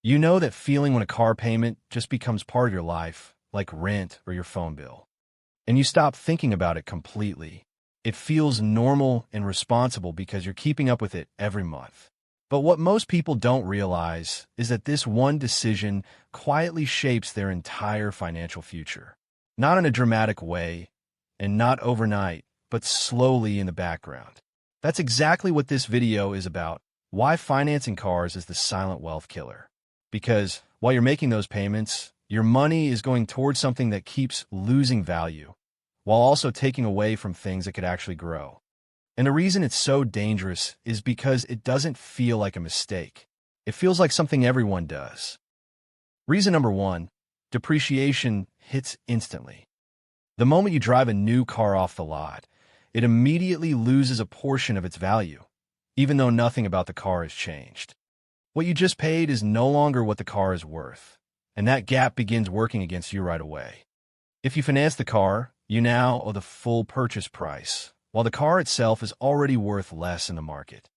You know that feeling when a car payment just becomes part of your life, like rent or your phone bill, and you stop thinking about it completely. It feels normal and responsible because you're keeping up with it every month. But what most people don't realize is that this one decision quietly shapes their entire financial future. Not in a dramatic way, and not overnight, but slowly in the background. That's exactly what this video is about: why financing cars is the silent wealth killer. Because while you're making those payments, your money is going towards something that keeps losing value, while also taking away from things that could actually grow. And the reason it's so dangerous is because it doesn't feel like a mistake. It feels like something everyone does. Reason number one, depreciation hits instantly. The moment you drive a new car off the lot, it immediately loses a portion of its value, even though nothing about the car has changed. What you just paid is no longer what the car is worth, and that gap begins working against you right away. If you finance the car, you now owe the full purchase price, while the car itself is already worth less in the market.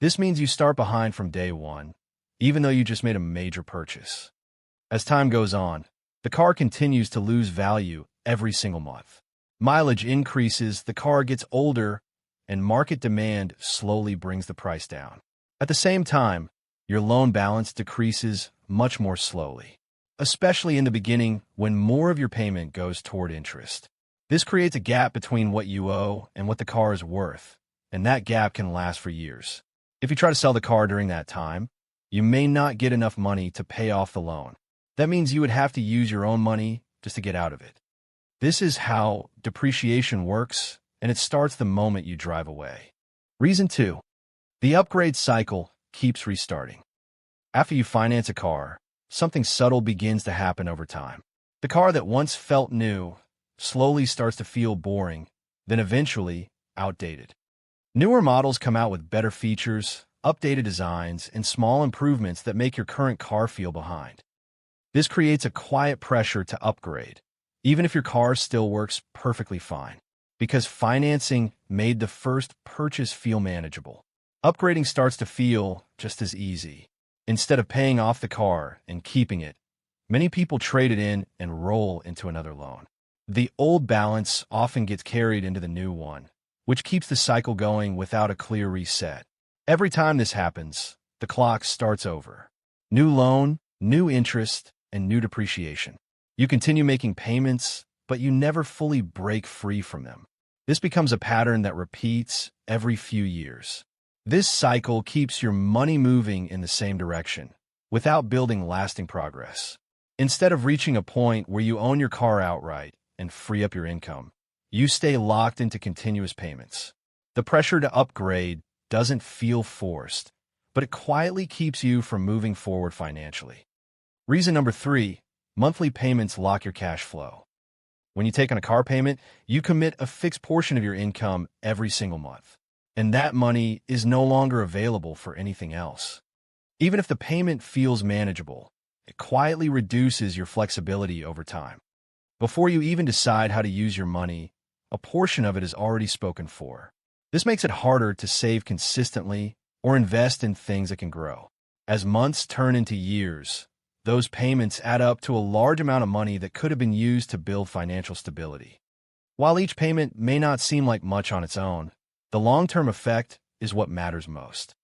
This means you start behind from day one, even though you just made a major purchase. As time goes on, the car continues to lose value every single month. Mileage increases, the car gets older, and market demand slowly brings the price down. At the same time, your loan balance decreases much more slowly, especially in the beginning when more of your payment goes toward interest. This creates a gap between what you owe and what the car is worth, and that gap can last for years. If you try to sell the car during that time, you may not get enough money to pay off the loan. That means you would have to use your own money just to get out of it. This is how depreciation works, and it starts the moment you drive away. Reason 2. The upgrade cycle keeps restarting. After you finance a car, something subtle begins to happen over time. The car that once felt new slowly starts to feel boring, then eventually outdated. Newer models come out with better features, updated designs, and small improvements that make your current car feel behind. This creates a quiet pressure to upgrade, even if your car still works perfectly fine, because financing made the first purchase feel manageable. Upgrading starts to feel just as easy. Instead of paying off the car and keeping it, many people trade it in and roll into another loan. The old balance often gets carried into the new one, which keeps the cycle going without a clear reset. Every time this happens, the clock starts over. New loan, new interest, and new depreciation. You continue making payments, but you never fully break free from them. This becomes a pattern that repeats every few years. This cycle keeps your money moving in the same direction, without building lasting progress. Instead of reaching a point where you own your car outright and free up your income, you stay locked into continuous payments. The pressure to upgrade doesn't feel forced, but it quietly keeps you from moving forward financially. Reason number 3, monthly payments lock your cash flow. When you take on a car payment, you commit a fixed portion of your income every single month, and that money is no longer available for anything else. Even if the payment feels manageable, it quietly reduces your flexibility over time. Before you even decide how to use your money, a portion of it is already spoken for. This makes it harder to save consistently or invest in things that can grow. As months turn into years, those payments add up to a large amount of money that could have been used to build financial stability. While each payment may not seem like much on its own, the long-term effect is what matters most.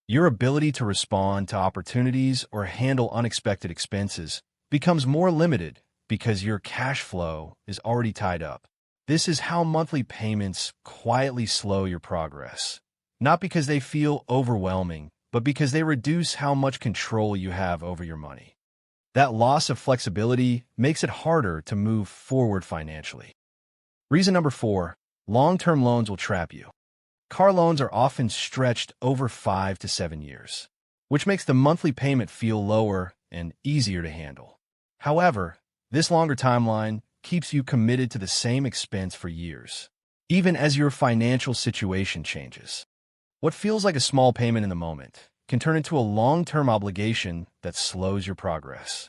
Your ability to respond to opportunities or handle unexpected expenses becomes more limited because your cash flow is already tied up. This is how monthly payments quietly slow your progress, not because they feel overwhelming, but because they reduce how much control you have over your money. That loss of flexibility makes it harder to move forward financially. Reason number 4, long-term loans will trap you. Car loans are often stretched over 5 to 7 years, which makes the monthly payment feel lower and easier to handle. However, this longer timeline keeps you committed to the same expense for years, even as your financial situation changes. What feels like a small payment in the moment can turn into a long-term obligation that slows your progress.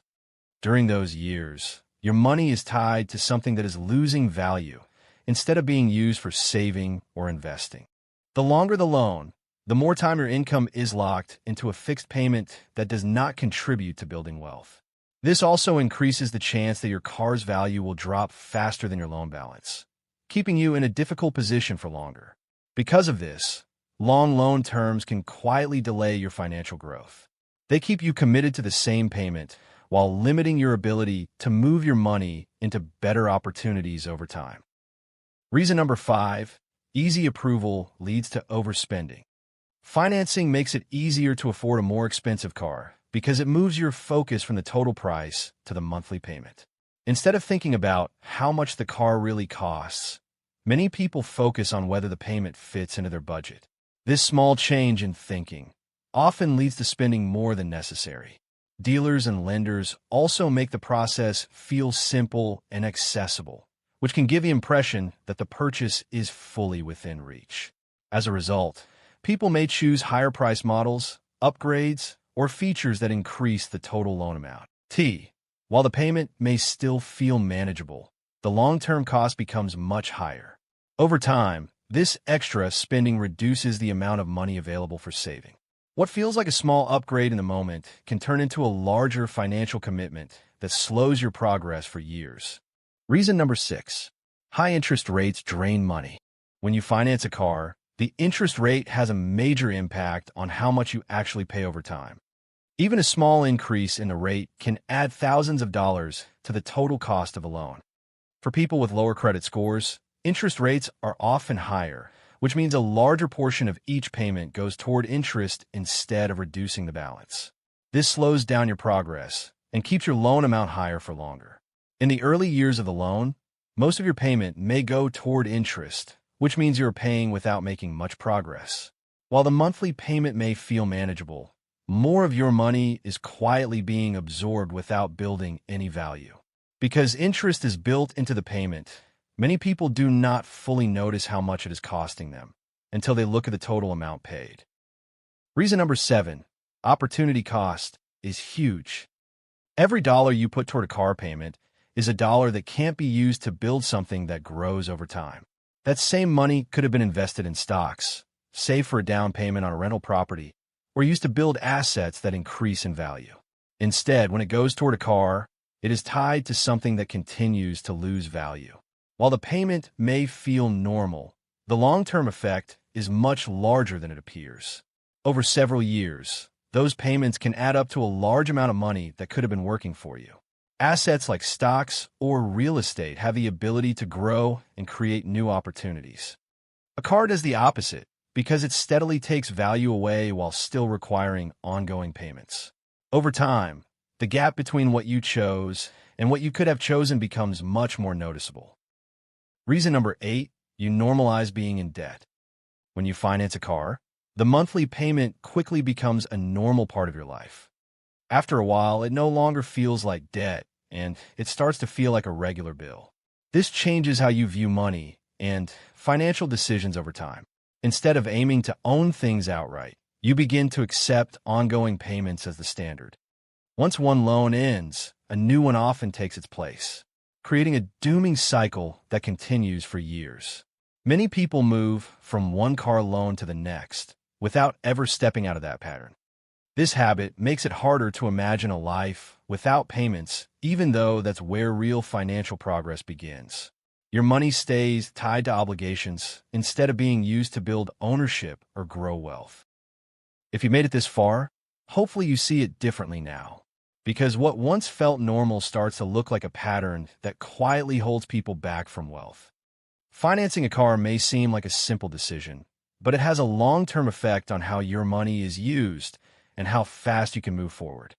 During those years, your money is tied to something that is losing value instead of being used for saving or investing. The longer the loan, the more time your income is locked into a fixed payment that does not contribute to building wealth. This also increases the chance that your car's value will drop faster than your loan balance, keeping you in a difficult position for longer. Because of this, long loan terms can quietly delay your financial growth. They keep you committed to the same payment while limiting your ability to move your money into better opportunities over time. Reason number 5, easy approval leads to overspending. Financing makes it easier to afford a more expensive car because it moves your focus from the total price to the monthly payment. Instead of thinking about how much the car really costs, many people focus on whether the payment fits into their budget. This small change in thinking often leads to spending more than necessary. Dealers and lenders also make the process feel simple and accessible, which can give the impression that the purchase is fully within reach. As a result, people may choose higher-priced models, upgrades, or features that increase the total loan amount. While the payment may still feel manageable, the long-term cost becomes much higher. Over time, this extra spending reduces the amount of money available for saving. What feels like a small upgrade in the moment can turn into a larger financial commitment that slows your progress for years. Reason number 6, high interest rates drain money. When you finance a car, the interest rate has a major impact on how much you actually pay over time. Even a small increase in the rate can add thousands of dollars to the total cost of a loan. For people with lower credit scores, interest rates are often higher, which means a larger portion of each payment goes toward interest instead of reducing the balance. This slows down your progress and keeps your loan amount higher for longer. In the early years of the loan, most of your payment may go toward interest, which means you're paying without making much progress. While the monthly payment may feel manageable, more of your money is quietly being absorbed without building any value. Because interest is built into the payment, many people do not fully notice how much it is costing them until they look at the total amount paid. Reason number 7, opportunity cost is huge. Every dollar you put toward a car payment is a dollar that can't be used to build something that grows over time. That same money could have been invested in stocks, saved for a down payment on a rental property, or used to build assets that increase in value. Instead, when it goes toward a car, it is tied to something that continues to lose value. While the payment may feel normal, the long-term effect is much larger than it appears. Over several years, those payments can add up to a large amount of money that could have been working for you. Assets like stocks or real estate have the ability to grow and create new opportunities. A car does the opposite because it steadily takes value away while still requiring ongoing payments. Over time, the gap between what you chose and what you could have chosen becomes much more noticeable. Reason number 8, you normalize being in debt. When you finance a car, the monthly payment quickly becomes a normal part of your life. After a while, it no longer feels like debt, and it starts to feel like a regular bill. This changes how you view money and financial decisions over time. Instead of aiming to own things outright, you begin to accept ongoing payments as the standard. Once one loan ends, a new one often takes its place, creating a dooming cycle that continues for years. Many people move from one car loan to the next without ever stepping out of that pattern. This habit makes it harder to imagine a life without payments, even though that's where real financial progress begins. Your money stays tied to obligations instead of being used to build ownership or grow wealth. If you made it this far, hopefully you see it differently now, because what once felt normal starts to look like a pattern that quietly holds people back from wealth. Financing a car may seem like a simple decision, but it has a long-term effect on how your money is used and how fast you can move forward.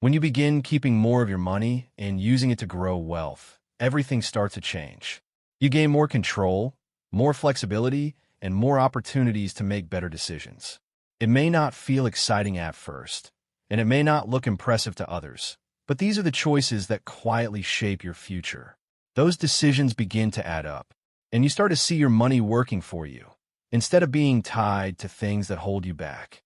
When you begin keeping more of your money and using it to grow wealth, everything starts to change. You gain more control, more flexibility, and more opportunities to make better decisions. It may not feel exciting at first, and it may not look impressive to others, but these are the choices that quietly shape your future. Those decisions begin to add up, and you start to see your money working for you, instead of being tied to things that hold you back.